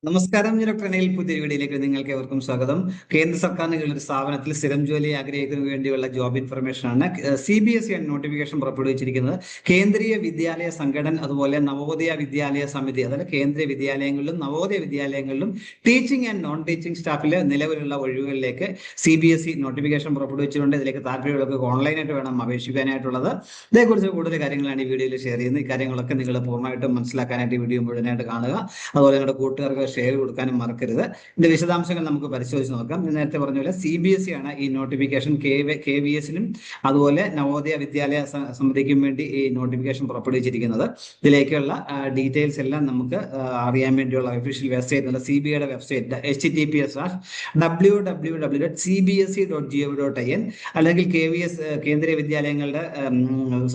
നമസ്കാരം, ഞാൻ ഡോക്ടർ അനിൽ. പുതിയ വീഡിയോയിലേക്ക് നിങ്ങൾക്ക് ഏവർക്കും സ്വാഗതം. കേന്ദ്ര സർക്കാരിന്റെ ഒരു സ്ഥാപനത്തിൽ സ്ഥിരം ജോലി ആഗ്രഹിക്കുന്നതിന് വേണ്ടിയുള്ള ജോബ് ഇൻഫർമേഷൻ ആണ്. CBSE നോട്ടിഫിക്കേഷൻ പുറപ്പെടുവിച്ചിരിക്കുന്നത്. കേന്ദ്രീയ വിദ്യാലയ സംഘടന, അതുപോലെ നവോദയ വിദ്യാലയ സമിതി, അതായത് കേന്ദ്രീയ വിദ്യാലയങ്ങളിലും നവോദയ വിദ്യാലയങ്ങളിലും ടീച്ചിങ് ആൻഡ് നോൺ ടീച്ചിങ് സ്റ്റാഫിലെ നിലവിലുള്ള ഒഴിവുകളിലേക്ക് CBSE നോട്ടിഫിക്കേഷൻ പുറപ്പെടുവിച്ചിട്ടുണ്ട്. ഇതിലേക്ക് താല്പര്യമുള്ളവർക്ക് ഓൺലൈനായിട്ട് വേണം അപേക്ഷിക്കാനായിട്ടുള്ളത്. ഇതേക്കുറിച്ച് കൂടുതൽ കാര്യങ്ങളാണ് ഈ വീഡിയോയിൽ ഷെയർ ചെയ്യുന്നത്. ഈ കാര്യങ്ങളൊക്കെ നിങ്ങൾ പൂർണ്ണമായിട്ടും മനസ്സിലാക്കാനായിട്ട് ഈ വീഡിയോ മുഴുവനായിട്ട് കാണുക. അതുപോലെ നിങ്ങളുടെ കൂട്ടുകാർക്ക് ഷെയർ കൊടുക്കാനും മറക്കരുത്. ഇതിന്റെ വിശദാംശങ്ങൾ നമുക്ക് പരിശോധിച്ച് നോക്കാം. ഞാൻ നേരത്തെ പറഞ്ഞ പോലെ CBSE ആണ് ഈ നോട്ടിഫിക്കേഷൻ KVS-നും അതുപോലെ നവോദയ വിദ്യാലയ സമിതിക്കും വേണ്ടി ഈ നോട്ടിഫിക്കേഷൻ പുറപ്പെടുവിച്ചിരിക്കുന്നത്. ഇതിലേക്കുള്ള ഡീറ്റെയിൽസ് എല്ലാം നമുക്ക് അറിയാൻ വേണ്ടിയുള്ള ഒഫീഷ്യൽ വെബ്സൈറ്റ് CBIയുടെ വെബ്സൈറ്റ് https://www.cbse.gov.in അല്ലെങ്കിൽ KVS കേന്ദ്രീയ വിദ്യാലയങ്ങളുടെ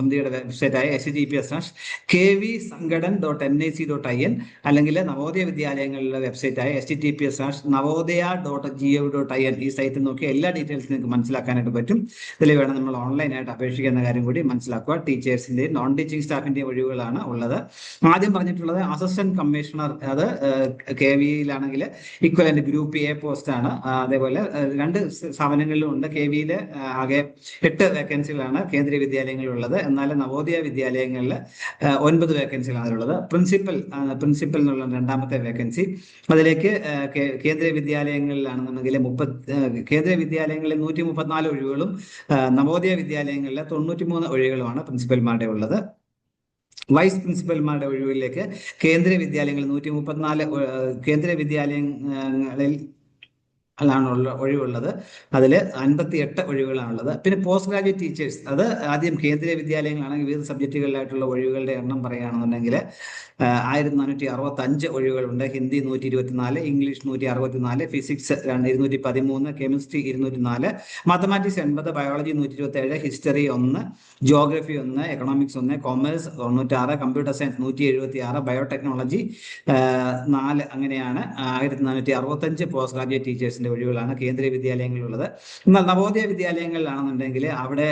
സമിതിയുടെ വെബ്സൈറ്റായ https://kvsangadan.nic.in അല്ലെങ്കിൽ നവോദയ വിദ്യാലയങ്ങളുടെ വെബ്സൈറ്റായ https://navodaya.gov.in ഈ സൈറ്റിൽ നോക്കി എല്ലാ ഡീറ്റെയിൽസും നിങ്ങൾക്ക് മനസ്സിലാക്കാനായിട്ട് പറ്റും. ഇതിൽ വേണം നമ്മൾ ഓൺലൈനായിട്ട് അപേക്ഷിക്കുന്ന കാര്യം കൂടി മനസ്സിലാക്കുക. ടീച്ചേഴ്സിന്റെയും നോൺ ടീച്ചിങ് സ്റ്റാഫിന്റെയും ഒഴിവുകളാണ് ഉള്ളത്. ആദ്യം പറഞ്ഞിട്ടുള്ളത് അസിസ്റ്റന്റ് കമ്മീഷണർ, അത് KVയിലാണെങ്കിൽ ഇക്വലന്റ് ഗ്രൂപ്പ് A പോസ്റ്റ് ആണ്. അതേപോലെ രണ്ട് സ്ഥാപനങ്ങളിലും ഉണ്ട്. KVയിൽ ആകെ 8 വേക്കൻസികളാണ് കേന്ദ്രീയ വിദ്യാലയങ്ങളിലുള്ളത്. എന്നാൽ നവോദയ വിദ്യാലയങ്ങളിൽ 9 വേക്കൻസികളാണ് ഉള്ളത്. പ്രിൻസിപ്പൽ എന്നുള്ള രണ്ടാമത്തെ വേക്കൻസി. അതിലേക്ക് കേന്ദ്രീയ വിദ്യാലയങ്ങളിലാണെന്നുണ്ടെങ്കിൽ കേന്ദ്രീയ വിദ്യാലയങ്ങളിൽ 134 ഒഴിവുകളും നവോദയ വിദ്യാലയങ്ങളിൽ 93 ഒഴിവുകളുമാണ് പ്രിൻസിപ്പൽമാരുടെ ഉള്ളത്. വൈസ് പ്രിൻസിപ്പൽമാരുടെ ഒഴിവിലേക്ക് കേന്ദ്രീയ വിദ്യാലയങ്ങളിൽ 134 കേന്ദ്രീയ വിദ്യാലയങ്ങളിൽ ഒഴിവുള്ളത്. അതിൽ 58 ഒഴിവുകളാണുള്ളത്. പിന്നെ പോസ്റ്റ് ഗ്രാജുവേറ്റ് ടീച്ചേഴ്സ്, അത് ആദ്യം കേന്ദ്രീയ വിദ്യാലയങ്ങളാണെങ്കിൽ വിവിധ സബ്ജക്റ്റുകളിലായിട്ടുള്ള ഒഴിവുകളുടെ എണ്ണം പറയുകയാണെന്നുണ്ടെങ്കിൽ 1465 ഒഴിവുകളുണ്ട്. Hindi 124, English 164, physics 213, chemistry 204, mathematics 80, biology 127, history 1, geography 1, economics 1, commerce 96, computer science 176, biotechnology 4. അങ്ങനെയാണ് 1465 പോസ്റ്റ് ഗ്രാജുവേറ്റ് ടീച്ചേഴ്സിന്റെ ഒഴിവുകളാണ് കേന്ദ്രീയ വിദ്യാലയങ്ങളിലുള്ളത്. എന്നാൽ നവോദയ വിദ്യാലയങ്ങളിലാണെന്നുണ്ടെങ്കിൽ അവിടെ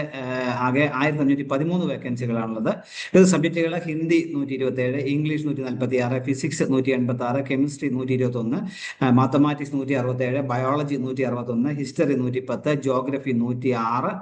ആകെ 1513 വേക്കൻസികളാണുള്ളത്. ഇത് സബ്ജക്റ്റുകൾ Hindi 127, English 146, physics 186, chemistry 121, mathematics 167, biology 161, history 110, geography 106,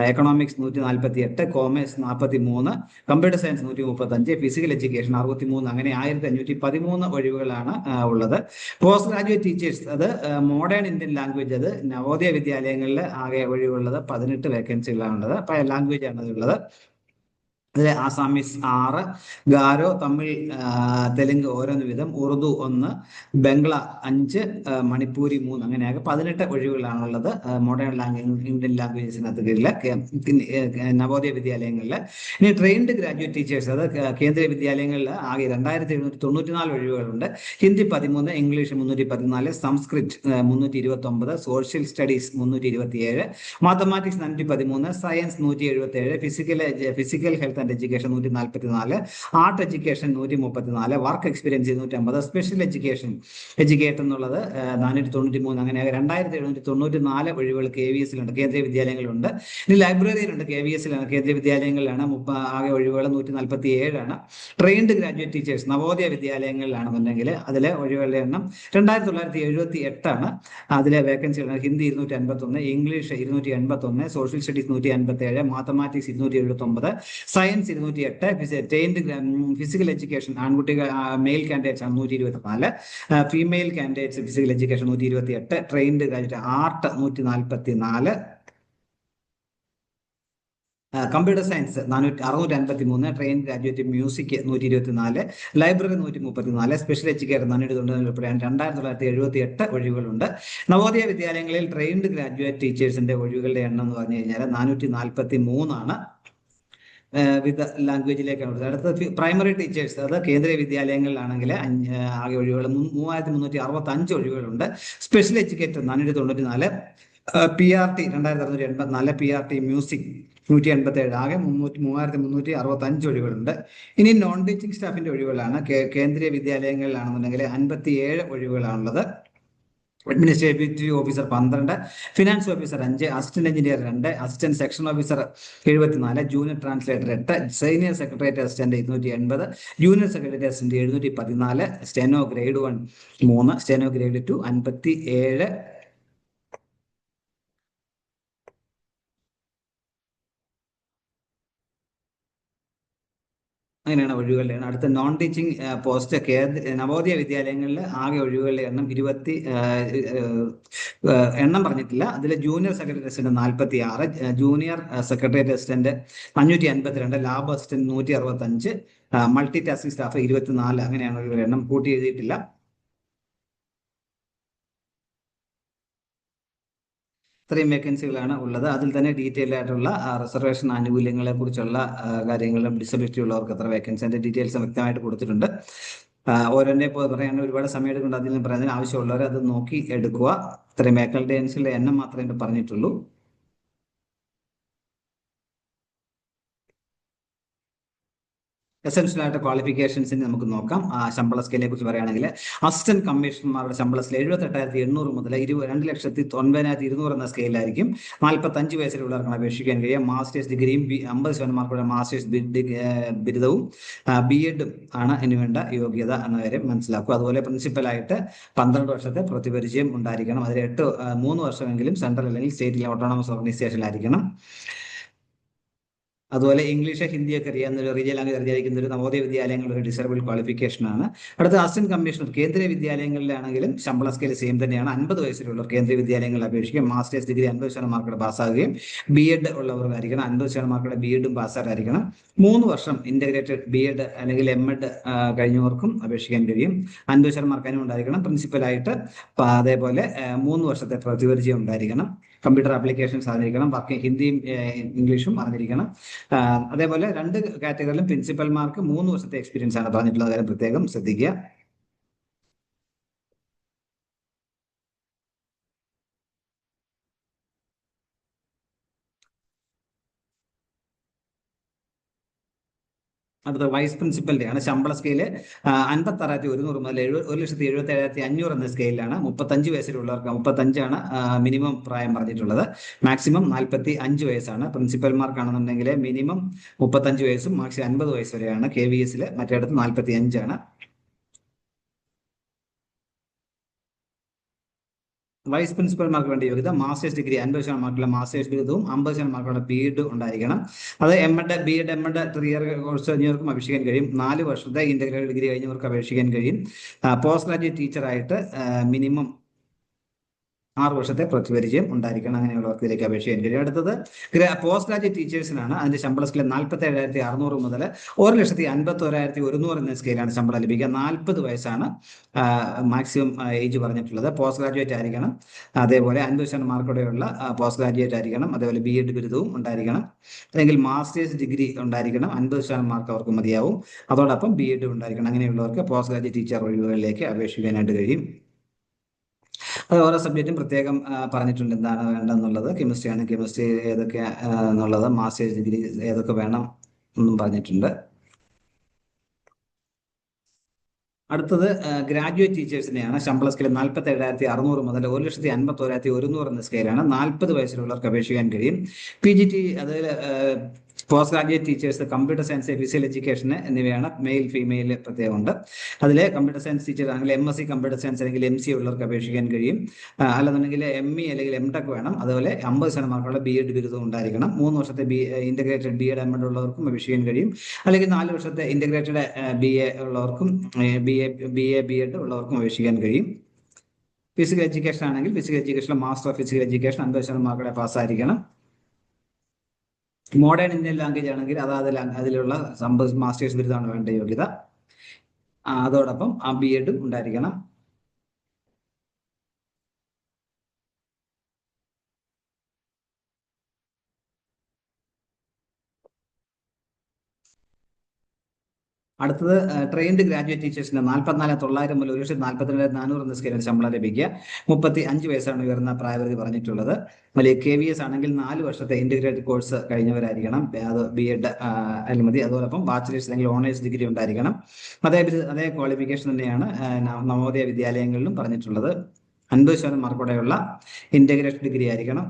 economics 148, commerce 43, computer science 135, physical education 63. അങ്ങനെ 1513 ഒഴിവുകളാണ് ഉള്ളത്. പോസ്റ്റ് ഗ്രാജുവേറ്റ് ടീച്ചേഴ്സ്, അത് മോഡേൺ ഇന്ത്യൻ ലാംഗ്വേജ്, അത് നവോദയ വിദ്യാലയങ്ങളിൽ ആകെ ഒഴിവുള്ളത് 18 വേക്കൻസികളാണുള്ളത്. ലാംഗ്വേജ് ആണ് ഉള്ളത്. അതിൽ ആസാമീസ് 6, ഗാരോ, തമിഴ്, തെലുങ്ക് ഓരോന്ന് വീതം, ഉറുദു 1, ബംഗ്ല 5, മണിപ്പൂരി 3. അങ്ങനെയാകെ 18 ഒഴിവുകളാണുള്ളത് മോഡേൺ ഇന്ത്യൻ ലാംഗ്വേജസിനകത്ത് കീഴിൽ നവോദയ വിദ്യാലയങ്ങളിൽ. ഇനി ട്രെയിൻഡ് ഗ്രാജുവേറ്റ് ടീച്ചേഴ്സ്, അത് കേന്ദ്രീയ വിദ്യാലയങ്ങളിൽ ആകെ 2794 ഒഴിവുകളുണ്ട്. Hindi 13, English 314, Sanskrit 329, social studies 327, mathematics 513, science 177, physical health and education 144, art education 134, work experience 250, special educator എന്നുള്ളത് 493. അങ്ങനെ 2794 ഒഴിവുകൾ KVS-ലുണ്ട്, കേന്ദ്രീയ വിദ്യാലയങ്ങളിലുണ്ട്. ഇനി ലൈബ്രറിയിലുണ്ട്, KVS-ലാണ്, കേന്ദ്രീയ വിദ്യാലയങ്ങളിലാണ്. ആകെ ഒഴിവുകൾ 147 ആണ്. ട്രെയിൻഡ് ഗ്രാജുവേറ്റ് ടീച്ചേഴ്സ് നവോദയ വിദ്യാലയങ്ങളിലാണെന്നുണ്ടെങ്കിൽ അതിലെ ഒഴിവുകളുടെ എണ്ണം 2978 ആണ്. അതിലെ വേക്കൻസികൾ Hindi 251, English 281, social studies 157, mathematics 279, science 208, trained physical education ആൺകുട്ടികൾ മെയിൽ കാൻഡിഡേറ്റ്സ് ആണ് 124, female candidates physical education 128, trained graduate art 144, computer science 653, train graduate music 124, library 134, special educator 490 ഉൾപ്പെടെയാണ് 2978 ഒഴിവുകളുണ്ട്. നവോദയ വിദ്യാലയങ്ങളിൽ ട്രെയിൻഡ് ഗ്രാജുവേറ്റ് ടീച്ചേഴ്സിന്റെ ഒഴിവുകളുടെ എണ്ണം എന്ന് പറഞ്ഞു കഴിഞ്ഞാൽ 443 ആണ്. വിവിധ ലാംഗ്വേജിലേക്കാണ്. അടുത്തത് പ്രൈമറി ടീച്ചേഴ്സ്, അത് കേന്ദ്രീയ വിദ്യാലയങ്ങളിലാണെങ്കിൽ ആകെ ഒഴിവുകൾ 3665 ഒഴിവുകളുണ്ട്. Special educator 494, PRT 2684, PRT music 187, ആകെ 3365 ഒഴിവുകളുണ്ട്. ഇനി നോൺ ടീച്ചിങ് സ്റ്റാഫിന്റെ ഒഴിവുകളാണ്. കേന്ദ്രീയ വിദ്യാലയങ്ങളിലാണെന്നുണ്ടെങ്കിൽ 57 ഒഴിവുകളാണുള്ളത്. Administrative officer 12, finance officer 5, assistant engineer 2, assistant section officer 74, junior translator 8, senior secretariat assistant 280, junior secretariat assistant 714, steno grade 1 3, steno grade 2 57. അങ്ങനെയാണ് ഒഴിവുകളുടെ എണ്ണം. അടുത്ത നോൺ ടീച്ചിങ് പോസ്റ്റ് നവോദയ വിദ്യാലയങ്ങളിൽ ആകെ ഒഴിവുകളുടെ എണ്ണം 20 എണ്ണം പറഞ്ഞിട്ടില്ല. അതിൽ junior secretary assistant 46, junior secretariat assistant 552, lab assistant 165, multi tasking staff 24. അങ്ങനെയാണ് ഒഴിവുകളുടെ എണ്ണം, കൂട്ടി എഴുതിയിട്ടില്ല. ഇത്രയും വേക്കൻസികളാണ് ഉള്ളത്. അതിൽ തന്നെ ഡീറ്റെയിൽ ആയിട്ടുള്ള റിസർവേഷൻ ആനുകൂല്യങ്ങളെ കുറിച്ചുള്ള കാര്യങ്ങളും ഡിസബിലിറ്റി ഉള്ളവർക്ക് എത്ര വേക്കൻസി അതിന്റെ ഡീറ്റെയിൽസ് വ്യക്തമായിട്ട് കൊടുത്തിട്ടുണ്ട്. ഓരോന്നെ പറയാൻ ഒരുപാട് സമയം എടുക്കുന്നുണ്ട്. അതിൽ പറയുന്നതിന് ആവശ്യമുള്ളവർ അത് നോക്കി എടുക്കുക. ഇത്രയും വേക്കൻസികളുടെ എണ്ണം മാത്രമേ പറഞ്ഞിട്ടുള്ളൂ. എസെൻഷ്യൽ ആയിട്ട് ക്വാളിഫിക്കേഷൻസിന് നമുക്ക് നോക്കാം. ശമ്പള സ്കെയിലിനെ കുറിച്ച് പറയുകയാണെങ്കിൽ അസിസ്റ്റന്റ് കമ്മീഷണർമാരുടെ ശമ്പള സ്കെയിൽ 78,800 മുതൽ 2,09,200 എന്ന സ്കെയിലായിരിക്കും. 45 വയസ്സിലുള്ളവർക്കാണ് അപേക്ഷിക്കാൻ കഴിയുക. മാസ്റ്റേഴ്സ് ഡിഗ്രിയും 50% മാർക്കുള്ള മാസ്റ്റേഴ്സ് ബിരുദവും BEd ആണ് ഇതിന് വേണ്ട യോഗ്യത എന്ന കാര്യം മനസ്സിലാക്കുക. അതുപോലെ പ്രിൻസിപ്പലായിട്ട് 12 വർഷത്തെ പ്രതിപരിചയം ഉണ്ടായിരിക്കണം. അതിൽ 3 വർഷമെങ്കിലും സെൻട്രൽ അല്ലെങ്കിൽ സ്റ്റേറ്റിലെ ഓട്ടോണമസ് ഓർഗനൈസേഷനിലായിരിക്കണം. അതുപോലെ ഇംഗ്ലീഷ് ഹിന്ദിയൊക്കെ അറിയാവുന്ന ഒരു റീജിയൻ ലാംഗ്വേജ് അറിയാതിരിക്കുന്ന ഒരു നവോദയ വിദ്യാലയങ്ങളുടെ ഒരു ഡിസേബിൾ ക്വാളിഫിക്കേഷൻ ആണ്. അടുത്ത അസിസ്റ്റന്റ് കമ്മീഷണർ കേന്ദ്രീയ വിദ്യാലയങ്ങളിലാണെങ്കിലും ശമ്പള സ്കെയിൽ സെയിം തന്നെയാണ്. 50 വയസ്സിലുള്ളവർ കേന്ദ്രീയ വിദ്യാലയങ്ങളിൽ അപേക്ഷിക്കും. മാസ്റ്റേഴ്സ് ഡിഗ്രി 50% മാർക്കോടെ പാസ്സാകുകയും BEd ഉള്ളവർക്കായിരിക്കണം. 50% മാർക്കോടെ BEdും പാസ്സായിരിക്കണം. 3 വർഷം ഇന്റഗ്രേറ്റഡ് BEd അല്ലെങ്കിൽ MEd കഴിഞ്ഞവർക്കും അപേക്ഷിക്കാൻ കഴിയും. 50% മാർക്ക് ഉണ്ടായിരിക്കണം. പ്രിൻസിപ്പലായിട്ട് അതേപോലെ 3 വർഷത്തെ പ്രതിപരിചയം ഉണ്ടായിരിക്കണം. കമ്പ്യൂട്ടർ ആപ്ലിക്കേഷൻസ് അറിഞ്ഞിരിക്കണം. ഹിന്ദിയും ഇംഗ്ലീഷും അറിഞ്ഞിരിക്കണം. അതേപോലെ 2 കാറ്റഗറിയിലും പ്രിൻസിപ്പൽമാർക്ക് 3 വർഷത്തെ എക്സ്പീരിയൻസ് ആണ് പറഞ്ഞിട്ടുള്ള കാര്യം പ്രത്യേകം ശ്രദ്ധിക്കുക. അടുത്ത വൈസ് പ്രിൻസിപ്പലിന്റെ ആണ്. ശമ്പള സ്കെയില് 56,100 മുതൽ 1,77,500 എന്ന സ്കെയിലാണ്. 35 വയസ്സിലുള്ളവർക്ക് 35 മിനിമം പ്രായം പറഞ്ഞിട്ടുള്ളത്. മാക്സിമം 45 വയസ്സാണ്. പ്രിൻസിപ്പൽമാർക്കാണെന്നുണ്ടെങ്കിൽ മിനിമം 35 വയസ്സും മാക്സിമം 50 വയസ്സ് വരെയാണ്. KVS മറ്റേടത്ത് 45. വൈസ് പ്രിൻസിപ്പൽമാർക്ക് വേണ്ടി യോഗ്യത മാസ്റ്റേഴ്സ് ഡിഗ്രി 50% മാർക്കുള്ള മാസ്റ്റേഴ്സ് ബിരുദവും 50% മാർക്കുള്ള BEd ഉണ്ടായിരിക്കണം. അത് BEd MEd 3 ഇയർ കോഴ്സ് കഴിഞ്ഞവർക്കും അപേക്ഷിക്കാൻ കഴിയും. 4 വർഷത്തെ ഇന്റഗ്രേറ്റഡ് ഡിഗ്രി കഴിഞ്ഞവർക്ക് അപേക്ഷിക്കാൻ കഴിയും. പോസ്റ്റ് ഗ്രാജുവേറ്റ് ടീച്ചറായിട്ട് മിനിമം 6 വർഷത്തെ പ്രതിപരിചയം ഉണ്ടായിരിക്കണം. അങ്ങനെയുള്ളവർക്ക് ഇതിലേക്ക് അപേക്ഷിക്കാൻ കഴിയും. അടുത്തത് പോസ്റ്റ് ഗ്രാജുവേറ്റ് ടീച്ചേഴ്സിനാണ്. അതിന്റെ ശമ്പള സ്കെയിൽ 47,600 മുതൽ 1,51,100 എന്ന സ്കെയിലാണ് ശമ്പളം ലഭിക്കുക. 40 വയസ്സാണ് മാക്സിമം ഏജ് പറഞ്ഞിട്ടുള്ളത്. പോസ്റ്റ് ഗ്രാജുവേറ്റ് ആയിരിക്കണം. അതേപോലെ 50% മാർക്കോടെയുള്ള പോസ്റ്റ് ഗ്രാജുവേറ്റ് ആയിരിക്കണം. അതേപോലെ BEd ബിരുദവും ഉണ്ടായിരിക്കണം. അല്ലെങ്കിൽ മാസ്റ്റേഴ്സ് ഡിഗ്രി ഉണ്ടായിരിക്കണം. 50% മാർക്ക് അവർക്ക് മതിയാവും. അതോടൊപ്പം BEd ഉണ്ടായിരിക്കണം. അങ്ങനെയുള്ളവർക്ക് പോസ്റ്റ് ഗ്രാജുവേറ്റ് ടീച്ചർ ഒഴിവുകളിലേക്ക് അപേക്ഷിക്കാനായിട്ട് കഴിയും. അത് ഓരോ സബ്ജക്റ്റും പ്രത്യേകം പറഞ്ഞിട്ടുണ്ട് എന്താണ് വേണ്ടതെന്നുള്ളത്. കെമിസ്ട്രി ആണ് കെമിസ്ട്രി ഏതൊക്കെ എന്നുള്ളത്, മാസ്റ്റേഴ്സ് ഡിഗ്രി ഏതൊക്കെ വേണം എന്നും പറഞ്ഞിട്ടുണ്ട്. അടുത്തത് ഗ്രാജുവേറ്റ് ടീച്ചേഴ്സിനെയാണ്. ശമ്പള സ്കെയിൽ 47,600 മുതൽ 1,51,100 എന്ന സ്കെയിലാണ്. 40 വയസ്സിലുള്ളവർക്ക് അപേക്ഷിക്കാൻ കഴിയും. PGT അതിൽ post graduate teachers computer science, physical education എന്നിവയാണ്. മെയിൽ ഫീമെയിൽ പ്രത്യേകമുണ്ട്. അതിലെ കമ്പ്യൂട്ടർ സയൻസ് ടീച്ചർ ആണെങ്കിൽ MSc കമ്പ്യൂട്ടർ സയൻസ് അല്ലെങ്കിൽ MCA ഉള്ളവർക്ക് അപേക്ഷിക്കാൻ കഴിയും. അല്ലെന്നുണ്ടെങ്കിൽ ME അല്ലെങ്കിൽ MTech വേണം. അതുപോലെ 50% മാർക്കുള്ള BEd ബിരുദം ഉണ്ടായിരിക്കണം. 3 വർഷത്തെ ഇന്റഗ്രേറ്റഡ് BEd MEd ഉള്ളവർക്കും അപേക്ഷിക്കാൻ കഴിയും. അല്ലെങ്കിൽ 4 വർഷത്തെ ഇന്റഗ്രേറ്റഡ് BA ഉള്ളവർക്കും BEd ഉള്ളവർക്കും അപേക്ഷിക്കാൻ കഴിയും. ഫിസിക്കൽ എഡ്യൂക്കേഷൻ ആണെങ്കിൽ physical education master of physical education 50% മാർക്കോടെ പാസ്സായിരിക്കണം. മോഡേൺ ഇന്ത്യൻ ലാംഗ്വേജ് ആണെങ്കിൽ അതിലുള്ള മാസ്റ്റേഴ്സ് ബിരുദമാണ് വേണ്ട യോഗ്യത. അതോടൊപ്പം BEdും ഉണ്ടായിരിക്കണം. അടുത്തത് ട്രെയിൻഡ് ഗ്രാജുവേറ്റ് ടീച്ചേഴ്സിന് 44,900 മുതൽ 1,42,400 എന്ന സ്കെയിലിൽ ശമ്പളം ലഭിക്കുക. 35 വയസ്സാണ് ഉയർന്ന പ്രായപരിധി പറഞ്ഞിട്ടുള്ളത്. അല്ലെങ്കിൽ KVS ആണെങ്കിൽ 4 വർഷത്തെ ഇന്റഗ്രേറ്റഡ് കോഴ്സ് കഴിഞ്ഞവരായിരിക്കണം. അത് BEd മതി. അതോടൊപ്പം ബാച്ചിലേഴ്സ് അല്ലെങ്കിൽ ഓണേഴ്സ് ഡിഗ്രി ഉണ്ടായിരിക്കണം. അതേ ക്വാളിഫിക്കേഷൻ തന്നെയാണ് നവോദയ വിദ്യാലയങ്ങളിലും പറഞ്ഞിട്ടുള്ളത്. 50% മാർക്കോടെയുള്ള ഇന്റഗ്രേറ്റഡ് ഡിഗ്രി ആയിരിക്കണം.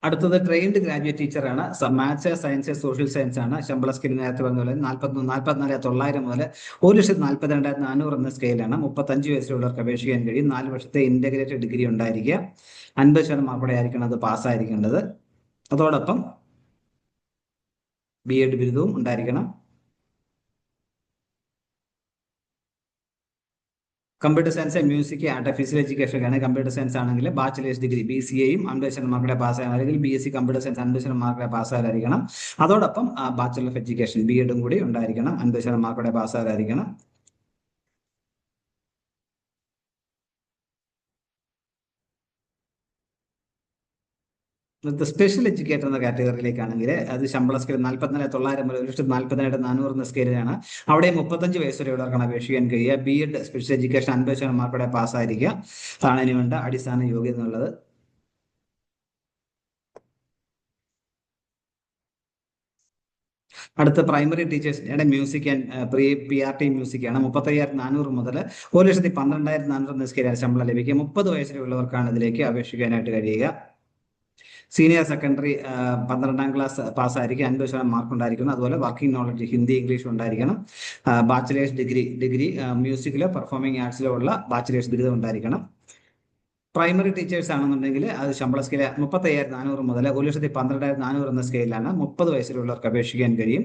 അടുത്തത് ട്രെയിൻഡ് ഗ്രാജുവേറ്റ് ടീച്ചറാണ്. മാത്സ്, സയൻസ്, സോഷ്യൽ സയൻസ് ആണ്. ശമ്പള സ്കെയിൽ നേരത്തെ പറഞ്ഞ പോലെ 44,900 മുതൽ 1,42,400 എന്ന സ്കെയിലാണ്. 35 വയസ്സിലുള്ളവർക്ക് അപേക്ഷിക്കാൻ കഴിയും. 4 വർഷത്തെ ഇന്റഗ്രേറ്റഡ് ഡിഗ്രി ഉണ്ടായിരിക്കുക. 50% മാർക്കോടെ ആയിരിക്കണം അത് പാസ്സായിരിക്കേണ്ടത്. അതോടൊപ്പം B.Ed ബിരുദവും ഉണ്ടായിരിക്കണം. Computer science, music, art, physical education ആണ്. കമ്പ്യൂട്ടർ സയൻസ് ആണെങ്കിൽ ബാച്ചിലേഴ്സ് ഡിഗ്രി BCAയും 50% മാർക്കോടെ പാസ്സായ അല്ലെങ്കിൽ BSc കമ്പ്യൂട്ടർ സയൻസ് 50% മാർക്കോടെ പാസ്സായിരിക്കണം. അതോടൊപ്പം ബാച്ചലർ ഓഫ് എഡ്യൂക്കേഷൻ B.Edും കൂടി ഉണ്ടായിരിക്കണം. 50% മാർക്കോടെ പാസ്സായിരിക്കണം. സ്പെഷ്യൽ എഡ്യൂക്കേറ്റർ എന്ന കാറ്റഗറിയിലേക്കാണെങ്കിൽ അത് ശമ്പള സ്കെയിൽ 44,900 മുതൽ 1,42,400 എന്ന സ്കെയിലാണ്. അവിടെ 35 വയസ്സ് വരെയുള്ളവർക്കാണ് അപേക്ഷിക്കാൻ കഴിയുക. B.Ed സ്പെഷ്യൽ എഡ്യൂക്കേഷൻ 50% മാർക്കോടെ പാസ്സായിരിക്കുക. അതാണ് ഇനി വേണ്ട അടിസ്ഥാന യോഗ്യത എന്നുള്ളത്. അടുത്ത പ്രൈമറി ടീച്ചേഴ്സിന്റെ മ്യൂസിക് ആൻഡ് PRT മ്യൂസിക് ആണ്. 35,400 മുതൽ 1,12,400 എന്ന സ്കെയിലാണ് ശമ്പളം ലഭിക്കുക. 30 വയസ്സിലുള്ളവർക്കാണ് ഇതിലേക്ക് അപേക്ഷിക്കാനായിട്ട് കഴിയുക. സീനിയർ സെക്കൻഡറി 12ാം ക്ലാസ് പാസ്സായിരിക്കും. 50% മാർക്ക് ഉണ്ടായിരിക്കണം. അതുപോലെ വർക്കിംഗ് നോളജ് ഹിന്ദി, ഇംഗ്ലീഷ് ഉണ്ടായിരിക്കണം. ബാച്ചിലേഴ്സ് ഡിഗ്രി മ്യൂസിക്കിലോ പെർഫോമിംഗ് ആർട്സിലോ ഉള്ള ബാച്ചിലേഴ്സ് ബിരുദം ഉണ്ടായിരിക്കണം. പ്രൈമറി ടീച്ചേഴ്സ് ആണെന്നുണ്ടെങ്കിൽ അത് ശമ്പള സ്കെയിൽ 35,400 മുതൽ 1,12,400 എന്ന സ്കെയിലാണ്. 30 വയസ്സിലുള്ളവർക്ക് അപേക്ഷിക്കാൻ കഴിയും.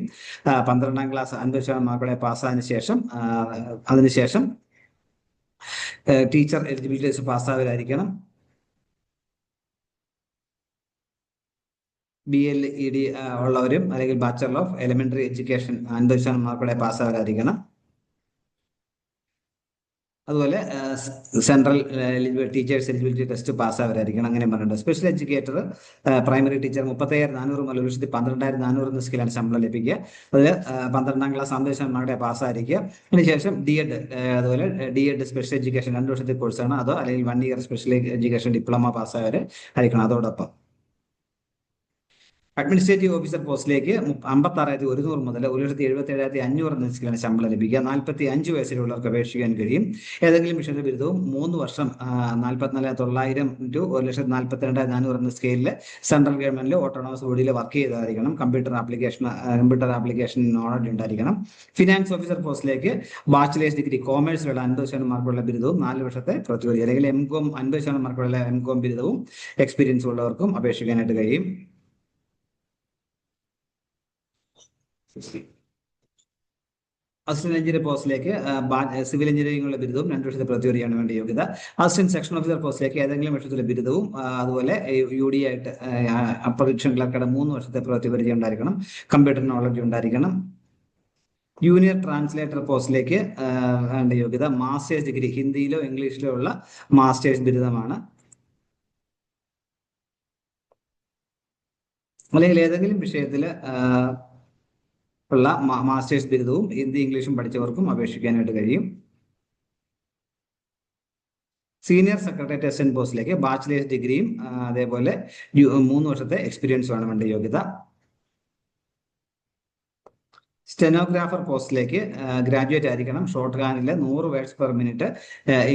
12ാം ക്ലാസ് 50% മാർക്കോടെ പാസ്സായതിനു ശേഷം അതിനുശേഷം ടീച്ചർ എലിജിബിലിറ്റീസ് പാസ്സാവരായിരിക്കണം. BLED ഉള്ളവരും അല്ലെങ്കിൽ ബാച്ചലർ ഓഫ് എലിമെന്ററി എഡ്യൂക്കേഷൻ 50% മാർക്കോടെ പാസ്സാവരായിരിക്കണം. അതുപോലെ സെൻട്രൽ ടീച്ചേഴ്സ് എലിജിബിലിറ്റി ടെസ്റ്റ് പാസ്സാവരായിരിക്കണം. അങ്ങനെ പറഞ്ഞിട്ടുണ്ട്. സ്പെഷ്യൽ എഡ്യൂക്കേറ്റർ പ്രൈമറി ടീച്ചർ 35,400 മുതൽ 1,12,400 എന്ന സ്കെയിലാണ് ശമ്പളം ലഭിക്കുക. അതിൽ 12ാം ക്ലാസ് 50% മാർക്കോടെ പാസ്സായിരിക്കുക. അതിനുശേഷം D.Ed അതുപോലെ D.Ed സ്പെഷ്യൽ എഡ്യൂക്കേഷൻ 2 വർഷത്തെ കോഴ്സാണ്. അതോ അല്ലെങ്കിൽ 1 ഇയർ സ്പെഷ്യൽ എഡ്യൂക്കേഷൻ ഡിപ്ലോമ പാസ്സായവർ ആയിരിക്കണം. അതോടൊപ്പം അഡ്മിനിസ്ട്രേറ്റീവ് ഓഫീസർ പോസ്റ്റിലേക്ക് 56,100 മുതൽ 1,77,500 എന്ന സ്കെയിലാണ് ശമ്പളം ലഭിക്കുക. 45 വയസ്സിലുള്ളവർക്ക് അപേക്ഷിക്കാൻ കഴിയും. ഏതെങ്കിലും മിഷന്റെ ബിരുദവും 3 വർഷം 44,900 ടു 1,42,400 എന്ന സ്കെയിലിൽ സെൻട്രൽ ഗവൺമെന്റിലെ ഓട്ടോണമസ് ബോഡിയിൽ വർക്ക് ചെയ്തായിരിക്കണം. കമ്പ്യൂട്ടർ ആപ്ലിക്കേഷൻ നോളജ് ഉണ്ടായിരിക്കണം. ഫിനാൻസ് ഓഫീസർ പോസ്റ്റിലേക്ക് ബാച്ചിലേഴ്സ് ഡിഗ്രി കോമേഴ്സിലുള്ള 50% മാർക്കുള്ള ബിരുദവും 4 വർഷത്തെ പ്രവൃത്തി അല്ലെങ്കിൽ MCOM 50% മാർക്കുള്ള MCOM ബിരുദവും എക്സ്പീരിയൻസ് ഉള്ളവർക്കും അപേക്ഷിക്കാനായിട്ട് കഴിയും. അസിസ്റ്റന്റ് എഞ്ചിനീയർ പോസ്റ്റിലേക്ക് സിവിൽ എഞ്ചിനീയറിംഗുള്ള ബിരുദവും 2 വർഷത്തെ പ്രവൃത്തിയാണ് വേണ്ട യോഗ്യത. അസിസ്റ്റന്റ് സെക്ഷൻ ഓഫീസർ പോസ്റ്റിലേക്ക് ഏതെങ്കിലും വർഷത്തിലെ ബിരുദവും അതുപോലെ UD ആയിട്ട് അപ്രഡിക്ഷൻ ക്ലർക്കുടെ 3 വർഷത്തെ പ്രവൃത്തി പരിചയം ഉണ്ടായിരിക്കണം. കമ്പ്യൂട്ടർ നോളജ് ഉണ്ടായിരിക്കണം. ജൂനിയർ ട്രാൻസ്ലേറ്റർ പോസ്റ്റിലേക്ക് വേണ്ട യോഗ്യത മാസ്റ്റേഴ്സ് ഡിഗ്രി ഹിന്ദിയിലോ ഇംഗ്ലീഷിലോ ഉള്ള മാസ്റ്റേഴ്സ് ബിരുദമാണ്. അല്ലെങ്കിൽ ഏതെങ്കിലും വിഷയത്തിൽ ഉള്ള മാസ്റ്റേഴ്സ് ബിരുദവും ഹിന്ദി ഇംഗ്ലീഷും പഠിച്ചവർക്കും അപേക്ഷിക്കാനായിട്ട് കഴിയും. സീനിയർ സെക്രട്ടേറിയറ്റ് അസിസ്റ്റന്റ് പോസ്റ്റിലേക്ക് ബാച്ചിലേഴ്സ് ഡിഗ്രിയും അതേപോലെ 3 വർഷത്തെ എക്സ്പീരിയൻസ് വേണം വേണ്ട യോഗ്യത. സ്റ്റെനോഗ്രാഫർ പോസ്റ്റിലേക്ക് ഗ്രാജുവേറ്റ് ആയിരിക്കണം. ഷോർട്ട് ഹാൻഡിൽ 100 വേർഡ്സ് പെർ മിനിറ്റ്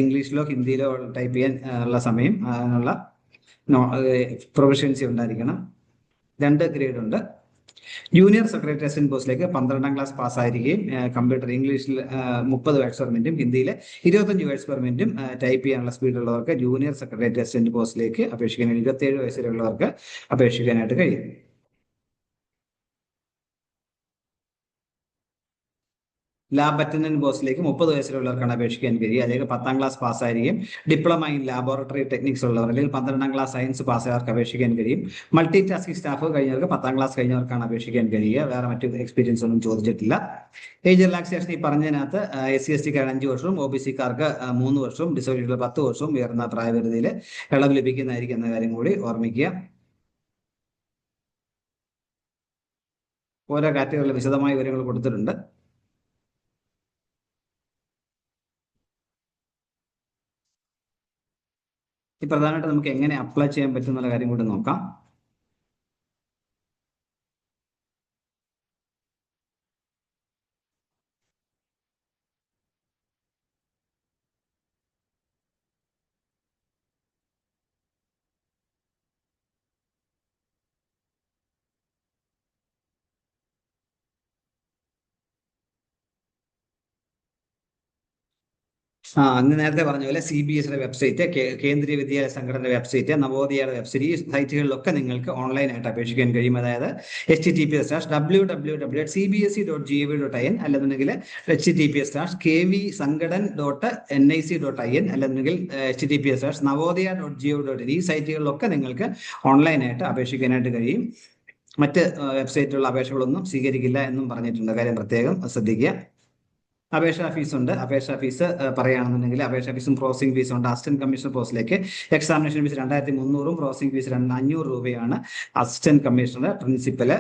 ഇംഗ്ലീഷിലോ ഹിന്ദിയിലോ ടൈപ്പ് ചെയ്യാൻ ഉള്ള സമയം അതിനുള്ള പ്രൊഫഷൻസി ഉണ്ടായിരിക്കണം. 2 ഗ്രേഡ് ഉണ്ട്. ജൂനിയർ സെക്രട്ടറി അസിസ്റ്റന്റ് പോസ്റ്റിലേക്ക് 12ാം ക്ലാസ് പാസ്സായിരിക്കുകയും കമ്പ്യൂട്ടർ ഇംഗ്ലീഷിൽ 30 വേർഡ്സ് പെർ മിനിറ്റും ഹിന്ദിയിൽ 25 വേർഡ്സ് പെർ മിനിറ്റും ടൈപ്പ് ചെയ്യാനുള്ള സ്പീഡുള്ളവർക്ക് ജൂനിയർ സെക്രട്ടറി അസിസ്റ്റന്റ് പോസ്റ്റിലേക്ക് അപേക്ഷിക്കാൻ 27 വയസ്സിലുള്ളവർക്ക് അപേക്ഷിക്കാനായിട്ട് കഴിയും. ലാബ് അറ്റൻഡന്റ് പോസ്റ്റിലേക്ക് 30 വയസ്സിലുള്ളവർക്കാണ് അപേക്ഷിക്കാൻ കഴിയുക. അല്ലെങ്കിൽ 10ാം ക്ലാസ് പാസ്സായിരിക്കും. ഡിപ്ലോമ ഇൻ ലാബോറട്ടറി ടെക്നിക്സ് ഉള്ളവർ അല്ലെങ്കിൽ 12ാം ക്ലാസ് സയൻസ് പാസ്സായവർക്ക് അപേക്ഷിക്കാൻ കഴിയും. മൾട്ടി ടാസ്കിംഗ് സ്റ്റാഫ് കഴിഞ്ഞവർക്ക് 10ാം ക്ലാസ് കഴിഞ്ഞവർക്കാണ് അപേക്ഷിക്കാൻ കഴിയുക. വേറെ മറ്റു എക്സ്പീരിയൻസ് ഒന്നും ചോദിച്ചിട്ടില്ല. ഏജ് റിലാക്സേഷൻ ഈ പറഞ്ഞതിനകത്ത് SC/STക്കാർക്ക് 5 വർഷവും OBCക്കാർക്ക് 3 വർഷവും ഡിസബിലിറ്റികൾ 10 വർഷവും ഉയർന്ന പ്രായപരിധിയിൽ ഇളവ് ലഭിക്കുന്നതായിരിക്കും എന്ന കാര്യം കൂടി ഓർമ്മിക്കുക. ഓരോ കാറ്റഗറിയിലെ വിശദമായ വിവരങ്ങൾ കൊടുത്തിട്ടുണ്ട്. ഈ പ്രധാനമായിട്ട് നമുക്ക് എങ്ങനെ അപ്ലൈ ചെയ്യാൻ പറ്റും എന്നുള്ള കാര്യം കൂടി നോക്കാം. അന്ന് നേരത്തെ പറഞ്ഞ പോലെ CBSE വെബ്സൈറ്റ്, കേന്ദ്രീയ വിദ്യാലയ സംഘടനയുടെ വെബ്സൈറ്റ്, നവോദയയുടെ വെബ്സൈറ്റ്, ഈ സൈറ്റുകളിലൊക്കെ നിങ്ങൾക്ക് ഓൺലൈനായിട്ട് അപേക്ഷിക്കാൻ കഴിയും. അതായത് https:/www.cbse.gov.in അല്ലെന്നുണ്ടെങ്കിൽ https:/kvsangadan.nic.in അല്ലെന്നുണ്ടെങ്കിൽ https:/navodaya.gov.in ഈ സൈറ്റുകളിലൊക്കെ നിങ്ങൾക്ക് ഓൺലൈനായിട്ട് അപേക്ഷിക്കാനായിട്ട് കഴിയും. മറ്റ് വെബ്സൈറ്റിലുള്ള അപേക്ഷകളൊന്നും സ്വീകരിക്കില്ല എന്നും പറഞ്ഞിട്ടുണ്ട്. കാര്യം പ്രത്യേകം ശ്രദ്ധിക്കുക. അപേക്ഷാ ഫീസ് ഉണ്ട്. അപേക്ഷാ ഫീസ് പറയുകയാണെന്നുണ്ടെങ്കിൽ അപേക്ഷാ ഫീസും പ്രോസസിംഗ് ഫീസും ഉണ്ട്. അസിസ്റ്റന്റ് കമ്മീഷണർ പോസ്റ്റിലേക്ക് എക്സാമിനേഷൻ ഫീസ് 2300, പ്രോസസിംഗ് ഫീസ് 500 രൂപയാണ്. Assistant commissioner, principal,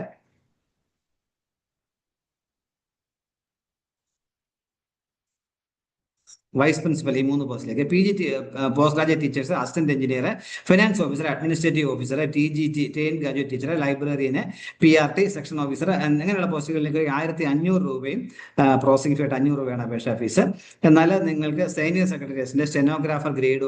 vice principal, ഈ 3 പോസ്റ്റിലേക്ക്. PG post graduate teachers, assistant engineer, finance officer, administrative officer, TGT train graduate teacher, librarian, PRT section officer അങ്ങനെയുള്ള പോസ്റ്റുകളിലേക്ക് 1500 രൂപയും പ്രോസസിംഗ് ഫീ 500 രൂപയാണ് അപേക്ഷാ ഫീസ്. എന്നാൽ നിങ്ങൾക്ക് സീനിയർ സെക്രട്ടേറിയറ്റിന്റെ സ്റ്റെനോഗ്രാഫർ ഗ്രേഡ്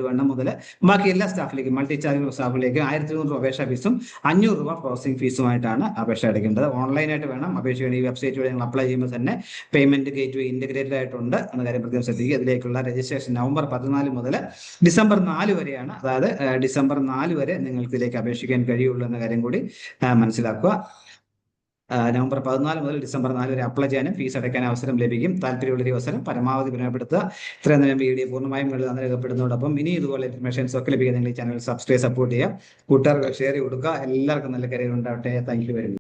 1 മുതൽ ബാക്കി എല്ലാ സ്റ്റാഫിലേക്കും, മൾട്ടി ചാർജ് സ്റ്റാഫിലേക്ക് 1200 രൂപ അപേക്ഷാ ഫീസും 500 രൂപ പ്രോസസിംഗ് ഫീസുമായിട്ടാണ് അപേക്ഷ അടയ്ക്കേണ്ടത്. ഓൺലൈനായിട്ട് വേണം അപേക്ഷിക്കാൻ. ഈ വെബ്സൈറ്റ് വഴി നിങ്ങൾ അപ്ലൈ ചെയ്യുമ്പോൾ തന്നെ പേയ്മെന്റ് ഗേറ്റ് വേ ഇന്റഗ്രേറ്റഡ് ആയിട്ടുണ്ട് എന്ന കാര്യം പ്രത്യേകം ശ്രദ്ധിക്കുക. ഇതിലേക്കുള്ള രജിസ്ട്രേഷൻ നവംബർ 14 മുതൽ ഡിസംബർ 4 വരെയാണ്. അതായത് ഡിസംബർ 4 വരെ നിങ്ങൾക്ക് ഇതിലേക്ക് അപേക്ഷിക്കാൻ കഴിയുള്ളൂ എന്ന കാര്യം കൂടി മനസ്സിലാക്കുക. നവംബർ 14 മുതൽ ഡിസംബർ 4 വരെ അപ്ലൈ ചെയ്യാനും ഫീസ് അടയ്ക്കാൻ അവസരം ലഭിക്കും. താല്പര്യമുള്ള അവസരം പരമാവധി വിനിയോഗപ്പെടുത്തുക. ഇത്രയും നേരം വീഡിയോ പൂർണ്ണമായും രേഖപ്പെടുന്നതോടൊപ്പം ഇനി ഇതുപോലെ ഇൻഫർമേഷൻസ് ഒക്കെ ലഭിക്കാൻ നിങ്ങൾ ഈ ചാനൽ സപ്പോർട്ട് ചെയ്യുക. കൂട്ടുകാർക്ക് ഷെയർ ചെയ്ത് കൊടുക്കുക. എല്ലാവർക്കും നല്ല കരിയർ ഉണ്ടാവട്ടെ. Thank you very much.